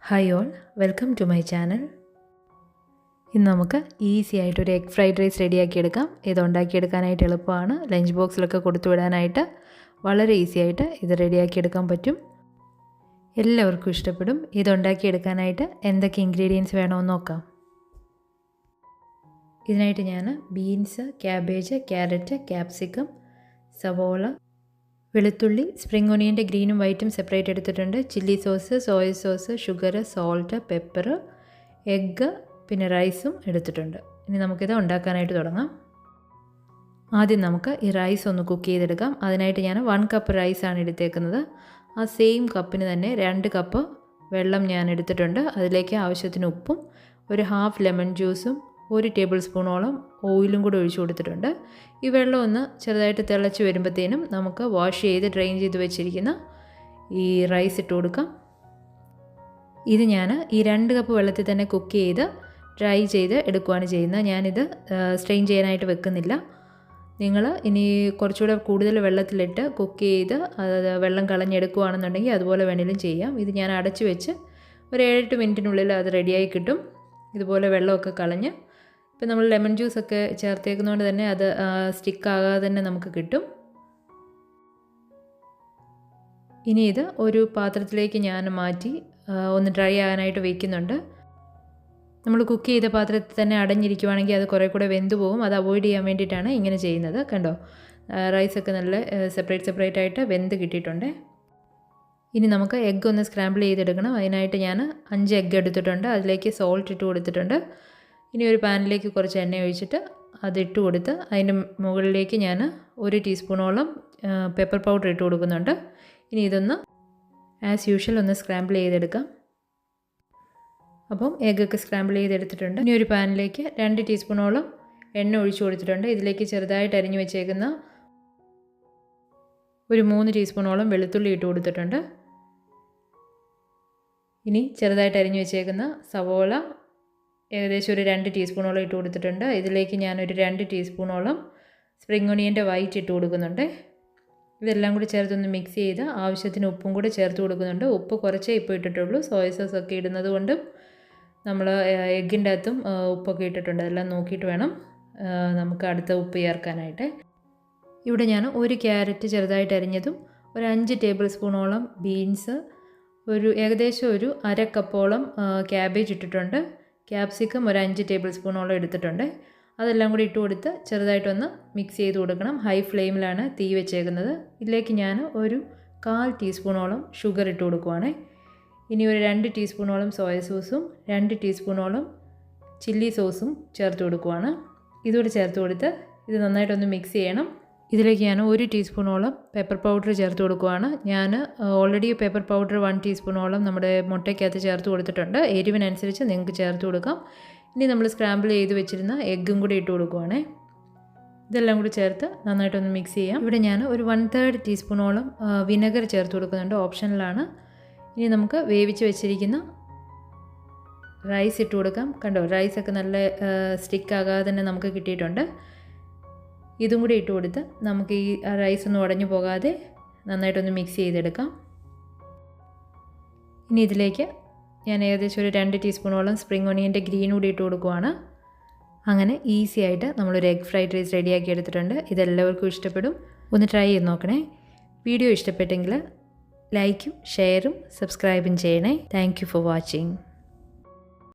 Hi all, welcome to my channel. ഇന്ന് നമുക്ക് easy ആയിട്ടൊരു എഗ് ഫ്രൈഡ് റൈസ് റെഡിയാക്കിയെടുക്കാം. ഇത് ഉണ്ടാക്കിയെടുക്കാനായിട്ട് എളുപ്പമാണ്. ലഞ്ച് ബോക്സിലൊക്കെ കൊടുത്തു വിടാനായിട്ട് വളരെ ഈസി ആയിട്ട് ഇത് റെഡിയാക്കിയെടുക്കാൻ പറ്റും. എല്ലാവർക്കും ഇഷ്ടപ്പെടും. ഇത് ഉണ്ടാക്കിയെടുക്കാനായിട്ട് എന്തൊക്കെ ഇൻഗ്രീഡിയൻസ് വേണമെന്ന് നോക്കാം. ഇതിനായിട്ട് ഞാൻ ബീൻസ്, ക്യാബേജ്, ക്യാരറ്റ്, ക്യാപ്സിക്കം, സവോള, വെളുത്തുള്ളി, സ്പ്രിംഗ് ഒനിയൻ്റെ ഗ്രീനും വൈറ്റും സെപ്പറേറ്റ് എടുത്തിട്ടുണ്ട്, chilli sauce, soya sauce, sugar, salt, pepper, egg, പിന്നെ റൈസും എടുത്തിട്ടുണ്ട്. ഇനി നമുക്കിത് ഉണ്ടാക്കാനായിട്ട് തുടങ്ങാം. ആദ്യം നമുക്ക് ഈ റൈസ് ഒന്ന് കുക്ക് ചെയ്തെടുക്കാം. അതിനായിട്ട് ഞാൻ 1 കപ്പ് റൈസാണ് എടുത്തേക്കുന്നത്. ആ സെയിം കപ്പിന് തന്നെ 2 കപ്പ് വെള്ളം ഞാൻ എടുത്തിട്ടുണ്ട്. അതിലേക്ക് ആവശ്യത്തിന് ഉപ്പും ഒരു ഹാഫ് ലെമൺ ജ്യൂസും 1 ടേബിൾ സ്പൂണോളം ഓയിലും കൂടി ഒഴിച്ചു കൊടുത്തിട്ടുണ്ട്. ഈ വെള്ളം ഒന്ന് ചെറുതായിട്ട് തിളച്ച് വരുമ്പോഴത്തേനും നമുക്ക് വാഷ് ചെയ്ത് ഡ്രെയിൻ ചെയ്ത് വെച്ചിരിക്കുന്ന ഈ റൈസ് ഇട്ട് കൊടുക്കാം. ഇത് ഞാൻ ഈ 2 കപ്പ് വെള്ളത്തിൽ തന്നെ കുക്ക് ചെയ്ത് ഡ്രൈ ചെയ്ത് എടുക്കുകയാണ് ചെയ്യുന്നത്. ഞാനിത് സ്ട്രെയിൻ ചെയ്യാനായിട്ട് വെക്കുന്നില്ല. നിങ്ങൾ ഇനി കുറച്ചുകൂടെ കൂടുതൽ വെള്ളത്തിലിട്ട് കുക്ക് ചെയ്ത് അത് വെള്ളം കളഞ്ഞെടുക്കുകയാണെന്നുണ്ടെങ്കിൽ അതുപോലെ വേണമെങ്കിലും ചെയ്യാം. ഇത് ഞാൻ അടച്ച് വെച്ച് ഒരു 7-8 മിനിറ്റിനുള്ളിൽ അത് റെഡിയായി കിട്ടും. ഇതുപോലെ വെള്ളമൊക്കെ കളഞ്ഞ് ഇപ്പം നമ്മൾ ലെമൺ ജ്യൂസൊക്കെ ചേർത്തേക്കുന്നതുകൊണ്ട് തന്നെ അത് സ്റ്റിക്കാകാതെ തന്നെ നമുക്ക് കിട്ടും. ഇനി ഇത് ഒരു പാത്രത്തിലേക്ക് ഞാൻ മാറ്റി ഒന്ന് ഡ്രൈ ആകാനായിട്ട് വയ്ക്കുന്നുണ്ട്. നമ്മൾ കുക്ക് ചെയ്ത പാത്രത്തിൽ തന്നെ അടഞ്ഞിരിക്കുവാണെങ്കിൽ അത് കുറേ കൂടെ വെന്ത് പോകും. അത് അവോയ്ഡ് ചെയ്യാൻ വേണ്ടിയിട്ടാണ് ഇങ്ങനെ ചെയ്യുന്നത്. കണ്ടോ, റൈസൊക്കെ നല്ല സെപ്പറേറ്റ് ആയിട്ട് വെന്ത് കിട്ടിയിട്ടുണ്ട്. ഇനി നമുക്ക് എഗ്ഗ് ഒന്ന് സ്ക്രാമ്പിൾ ചെയ്തെടുക്കണം. അതിനായിട്ട് ഞാൻ 5 എഗ്ഗ് എടുത്തിട്ടുണ്ട്. അതിലേക്ക് സോൾട്ട് ഇട്ട് കൊടുത്തിട്ടുണ്ട്. ഇനി ഒരു പാനിലേക്ക് കുറച്ച് എണ്ണ ഒഴിച്ചിട്ട് അതിട്ട് കൊടുത്ത് അതിൻ്റെ മുകളിലേക്ക് ഞാൻ 1 ടീസ്പൂണോളം പെപ്പർ പൗഡർ ഇട്ട് കൊടുക്കുന്നുണ്ട്. ഇനി ഇതൊന്ന് ആസ് യൂഷ്വൽ ഒന്ന് സ്ക്രാമ്പിൾ ചെയ്തെടുക്കാം. അപ്പം എഗ്ഗൊക്കെ സ്ക്രാമ്പിൾ ചെയ്തെടുത്തിട്ടുണ്ട്. ഇനി ഒരു പാനിലേക്ക് 2 ടീസ്പൂണോളം എണ്ണ ഒഴിച്ചു കൊടുത്തിട്ടുണ്ട്. ഇതിലേക്ക് ചെറുതായിട്ട് അരിഞ്ഞു വെച്ചേക്കുന്ന ഒരു 3 ടീസ്പൂണോളം വെളുത്തുള്ളി ഇട്ട് കൊടുത്തിട്ടുണ്ട്. ഇനി ചെറുതായിട്ട് അരിഞ്ഞു വെച്ചേക്കുന്ന സവോള ഏകദേശം ഒരു 2 ടീസ്പൂണോളം ഇട്ട് കൊടുത്തിട്ടുണ്ട്. ഇതിലേക്ക് ഞാനൊരു 2 ടീസ്പൂണോളം സ്പ്രിംഗ് ഒനിയൻ്റെ വൈറ്റ് ഇട്ട് കൊടുക്കുന്നുണ്ട്. ഇതെല്ലാം കൂടി ചേർത്തൊന്ന് മിക്സ് ചെയ്ത് ആവശ്യത്തിന് ഉപ്പും കൂടി ചേർത്ത് കൊടുക്കുന്നുണ്ട്. ഉപ്പ് കുറച്ചേ ഇപ്പോൾ ഇട്ടിട്ടുള്ളൂ. സോയ സോസ് ഒക്കെ ഇടുന്നത് കൊണ്ടും നമ്മൾ എഗ്ഗിൻ്റെ അകത്തും ഉപ്പൊക്കെ ഇട്ടിട്ടുണ്ട്. അതെല്ലാം നോക്കിയിട്ട് വേണം നമുക്ക് അടുത്ത ഉപ്പ് ചേർക്കാനായിട്ട്. ഇവിടെ ഞാൻ 1 ക്യാരറ്റ് ചെറുതായിട്ട് അരിഞ്ഞതും ഒരു 5 ടേബിൾ സ്പൂണോളം ബീൻസ്, ഏകദേശം ഒരു 1/2 കപ്പോളം ക്യാബേജ് ഇട്ടിട്ടുണ്ട്. ക്യാപ്സിക്കം ഒരു 5 ടേബിൾ സ്പൂണോളം എടുത്തിട്ടുണ്ട്. അതെല്ലാം കൂടി ഇട്ട് കൊടുത്ത് ചെറുതായിട്ടൊന്ന് മിക്സ് ചെയ്ത് കൊടുക്കണം. ഹൈ ഫ്ലെയിമിലാണ് തീ വെച്ചേക്കുന്നത്. ഇതിലേക്ക് ഞാൻ ഒരു 1/4 ടീസ്പൂണോളം ഷുഗർ ഇട്ട് കൊടുക്കുവാണ്. ഇനി ഒരു 2 ടീസ്പൂണോളം സോയ സോസും 2 ടീസ്പൂണോളം ചില്ലി സോസും ചേർത്ത് കൊടുക്കുവാണ്. ഇതുകൂടി ചേർത്ത് കൊടുത്ത് ഇത് നന്നായിട്ടൊന്ന് മിക്സ് ചെയ്യണം. ഇതിലേക്ക് ഞാൻ 1 ടീസ്പൂണോളം പെപ്പർ പൗഡർ ചേർത്ത് കൊടുക്കുകയാണ്. ഞാൻ ഓൾറെഡി പെപ്പർ പൗഡർ 1 ടീസ്പൂണോളം നമ്മുടെ മുട്ടയ്ക്കകത്ത് ചേർത്ത് കൊടുത്തിട്ടുണ്ട്. എരിവിനനുസരിച്ച് നിങ്ങൾക്ക് ചേർത്ത് കൊടുക്കാം. ഇനി നമ്മൾ സ്ക്രാമ്പിൾ ചെയ്ത് വെച്ചിരുന്ന എഗ്ഗും കൂടി ഇട്ട് കൊടുക്കുവാണേ. ഇതെല്ലാം കൂടി ചേർത്ത് നന്നായിട്ടൊന്ന് മിക്സ് ചെയ്യാം. ഇവിടെ ഞാൻ ഒരു 1/3 ടീസ്പൂണോളം വിനെഗർ ചേർത്ത് കൊടുക്കുന്നുണ്ട്. ഓപ്ഷനിലാണ്. ഇനി നമുക്ക് വേവിച്ച് വെച്ചിരിക്കുന്ന റൈസ് ഇട്ട് കൊടുക്കാം. കണ്ടോ, റൈസൊക്കെ നല്ല സ്റ്റിക്കാകാതെ തന്നെ നമുക്ക് കിട്ടിയിട്ടുണ്ട്. ഇതും കൂടി ഇട്ട് കൊടുത്ത് നമുക്ക് ഈ റൈസൊന്നും ഉടഞ്ഞു പോകാതെ നന്നായിട്ടൊന്ന് മിക്സ് ചെയ്തെടുക്കാം. ഇനി ഇതിലേക്ക് ഞാൻ ഏകദേശം ഒരു 2 ടീസ്പൂണോളം സ്പ്രിംഗ് ഒനിയൻ്റെ ഗ്രീൻ കൂടി ഇട്ട് കൊടുക്കുവാണ്. അങ്ങനെ ഈസി ആയിട്ട് നമ്മളൊരു എഗ് ഫ്രൈഡ് റൈസ് റെഡിയാക്കി എടുത്തിട്ടുണ്ട്. ഇതെല്ലാവർക്കും ഇഷ്ടപ്പെടും. ഒന്ന് ട്രൈ ചെയ്ത് നോക്കണേ. വീഡിയോ ഇഷ്ടപ്പെട്ടെങ്കിൽ ലൈക്കും ഷെയറും സബ്സ്ക്രൈബും ചെയ്യണേ. Thank you for watching.